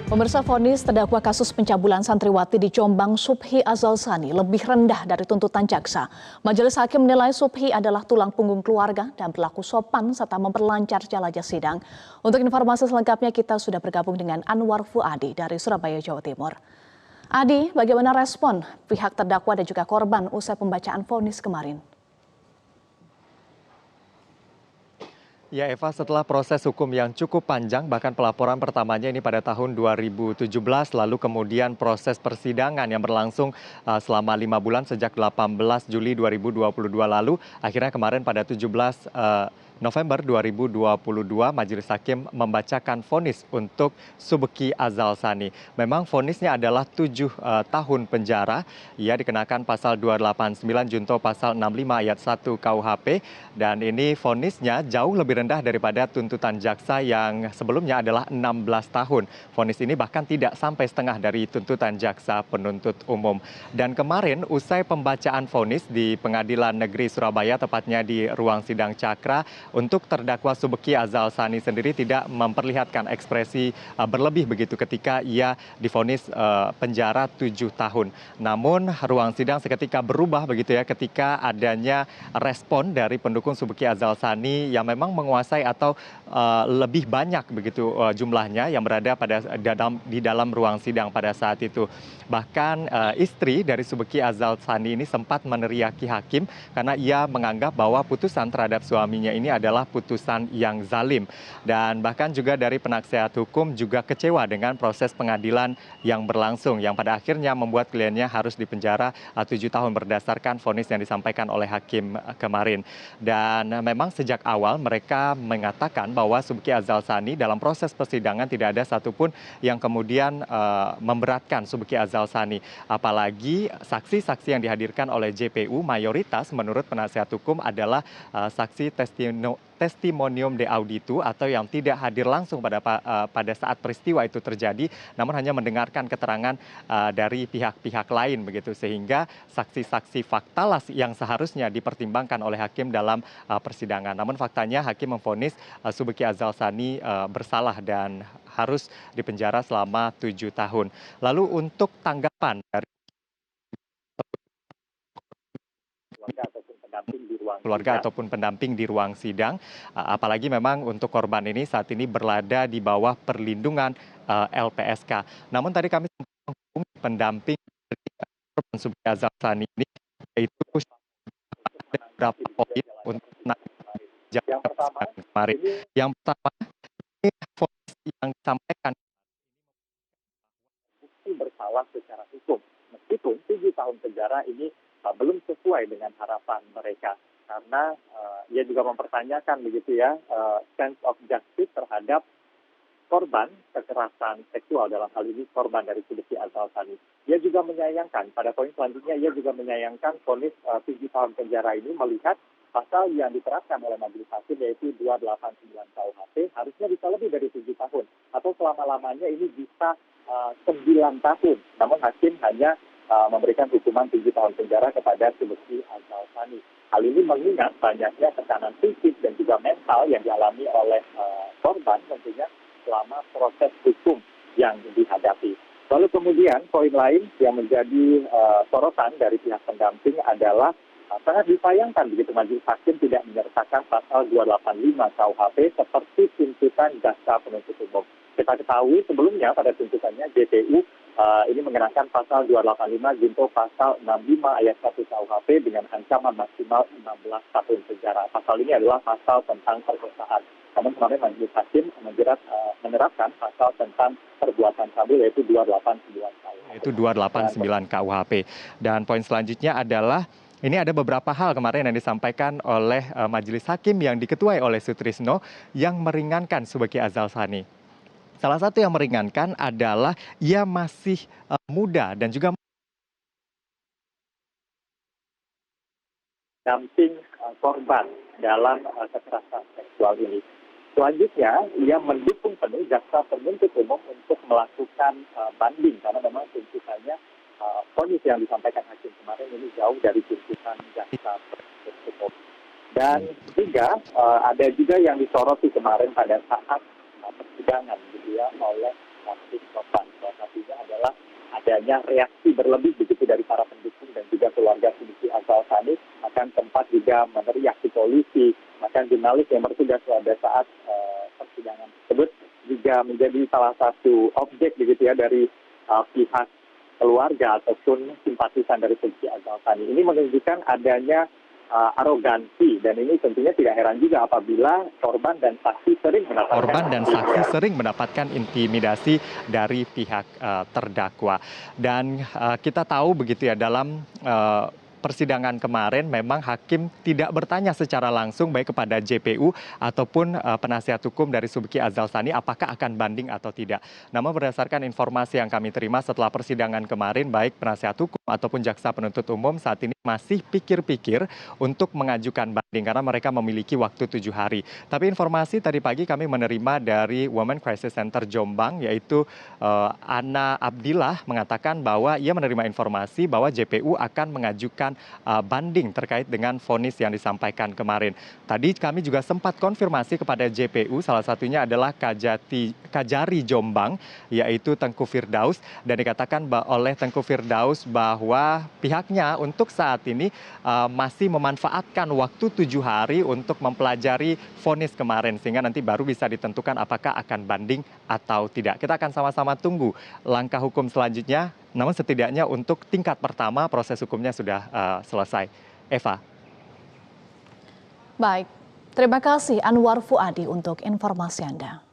Pemirsa, vonis terdakwa kasus pencabulan santriwati di Jombang Subhi Azal Sani lebih rendah dari tuntutan jaksa. Majelis hakim menilai Subhi adalah tulang punggung keluarga dan berlaku sopan serta memperlancar jalannya sidang. Untuk informasi selengkapnya kita sudah bergabung dengan Anwar Fuadi dari Surabaya, Jawa Timur. Adi, bagaimana respon pihak terdakwa dan juga korban usai pembacaan vonis kemarin? Ya Eva, setelah proses hukum yang cukup panjang, bahkan pelaporan pertamanya ini pada tahun 2017, lalu kemudian proses persidangan yang berlangsung selama 5 bulan sejak 18 Juli 2022 lalu, akhirnya kemarin pada 17 November 2022, Majelis Hakim membacakan vonis untuk Subki Azal Sani. Memang vonisnya adalah 7 tahun penjara. Ia dikenakan pasal 289 junto pasal 65 ayat 1 KUHP, dan ini vonisnya jauh lebih rendah daripada tuntutan jaksa yang sebelumnya adalah 16 tahun. Vonis ini bahkan tidak sampai setengah dari tuntutan jaksa penuntut umum. Dan kemarin usai pembacaan vonis di Pengadilan Negeri Surabaya, tepatnya di ruang sidang Cakra, untuk terdakwa Subki Azal Sani sendiri tidak memperlihatkan ekspresi berlebih begitu ketika ia divonis penjara 7 tahun. Namun ruang sidang seketika berubah begitu ya ketika adanya respon dari pendukung Subki Azal Sani yang memang menguasai atau lebih banyak begitu jumlahnya yang berada di dalam ruang sidang pada saat itu. Bahkan istri dari Subki Azal Sani ini sempat meneriaki hakim karena ia menganggap bahwa putusan terhadap suaminya ini adalah putusan yang zalim. Dan bahkan juga dari penasehat hukum juga kecewa dengan proses pengadilan yang berlangsung yang pada akhirnya membuat kliennya harus dipenjara 7 tahun berdasarkan vonis yang disampaikan oleh hakim kemarin. Dan memang sejak awal mereka mengatakan bahwa Subki Azal Sani dalam proses persidangan tidak ada satupun yang kemudian memberatkan Subki Azal Sani. Apalagi saksi-saksi yang dihadirkan oleh JPU mayoritas menurut penasihat hukum adalah saksi testimonium de auditu atau yang tidak hadir langsung pada saat peristiwa itu terjadi, namun hanya mendengarkan keterangan dari pihak-pihak lain begitu, sehingga saksi-saksi faktalah yang seharusnya dipertimbangkan oleh hakim dalam persidangan. Namun faktanya hakim memvonis Subki Azal Sani bersalah dan harus dipenjara selama 7 tahun. Lalu untuk tanggapan dari keluarga ataupun pendamping di ruang sidang, apalagi memang untuk korban ini saat ini berada di bawah perlindungan LPSK. Namun tadi kami sempat menghubungi pendamping dari korban Subki Azal Sani ini, yaitu ada beberapa poin untuk menanggapi kemarin. Yang pertama, ini vonis yang disampaikan bukti bersalah secara hukum. Meskipun 7 tahun penjara ini belum sesuai dengan harapan mereka. Karena ia juga mempertanyakan begitu ya, sense of justice terhadap korban kekerasan seksual, dalam hal ini korban dari Subki Azal Sani. Ia juga menyayangkan, pada poin selanjutnya ia juga menyayangkan vonis 7 tahun penjara ini melihat pasal yang diterapkan oleh majelis hakim yaitu 289 KUHP harusnya bisa lebih dari 7 tahun atau selama-lamanya ini bisa 9 tahun. Namun hakim hanya memberikan hukuman 7 tahun penjara kepada Subki Azal Sani. Hal ini mengingat banyaknya tekanan fisik dan juga mental yang dialami oleh korban tentunya selama proses hukum yang dihadapi. Lalu kemudian poin lain yang menjadi sorotan dari pihak pendamping adalah sangat disayangkan begitu majelis hakim tidak menyertakan pasal 285 KUHP seperti tuntutan jaksa penuntut umum. Kita ketahui sebelumnya pada tuntutannya JPU ini mengenakan pasal 285 junto pasal 65 ayat 1 KUHP dengan ancaman maksimal 16 tahun penjara. Pasal ini adalah pasal tentang perkosaan. Namun kemarin majelis hakim menerapkan pasal tentang perbuatan cabul yaitu 289 KUHP. Yaitu 289 KUHP. Dan poin selanjutnya adalah ini ada beberapa hal kemarin yang disampaikan oleh majelis hakim yang diketuai oleh Sutrisno yang meringankan Subki Azal Sani. Salah satu yang meringankan adalah ia masih muda dan juga damping korban dalam kekerasan seksual ini. Selanjutnya, ia mendukung penuh jaksa penuntut umum untuk melakukan banding karena memang tuntutannya vonis yang disampaikan hakim kemarin ini jauh dari tuntutan jaksa penuntut umum. Dan ketiga, ada juga yang disoroti kemarin pada saat persidangan gitu ya oleh kasus korban. Salah satunya adalah adanya reaksi berlebih begitu dari para pendukung dan juga keluarga Subhi Azal Sani, bahkan sempat juga meneriaki polisi, bahkan jurnalis yang bertugas pada saat persidangan tersebut juga menjadi salah satu objek begitu ya dari pihak keluarga ataupun simpatisan dari Subhi Azal Sani. Ini menunjukkan adanya arogansi, dan ini tentunya tidak heran juga apabila korban dan saksi sering mendapatkan intimidasi dari pihak terdakwa. Dan kita tahu begitu ya, dalam persidangan kemarin memang hakim tidak bertanya secara langsung baik kepada JPU ataupun penasihat hukum dari Subhi Azal Sani apakah akan banding atau tidak. Namun berdasarkan informasi yang kami terima setelah persidangan kemarin, baik penasihat hukum ataupun jaksa penuntut umum saat ini masih pikir-pikir untuk mengajukan banding karena mereka memiliki waktu 7 hari. Tapi informasi tadi pagi kami menerima dari Women Crisis Center Jombang, yaitu Ana Abdillah, mengatakan bahwa ia menerima informasi bahwa JPU akan mengajukan banding terkait dengan vonis yang disampaikan kemarin. Tadi kami juga sempat konfirmasi kepada JPU, salah satunya adalah Kajari Jombang, yaitu Tengku Firdaus, dan dikatakan oleh Tengku Firdaus bahwa pihaknya untuk saat ini masih memanfaatkan waktu 7 hari untuk mempelajari vonis kemarin, sehingga nanti baru bisa ditentukan apakah akan banding atau tidak. Kita akan sama-sama tunggu langkah hukum selanjutnya. Namun setidaknya untuk tingkat pertama proses hukumnya sudah selesai. Eva. Baik, terima kasih Anwar Fuadi untuk informasi Anda.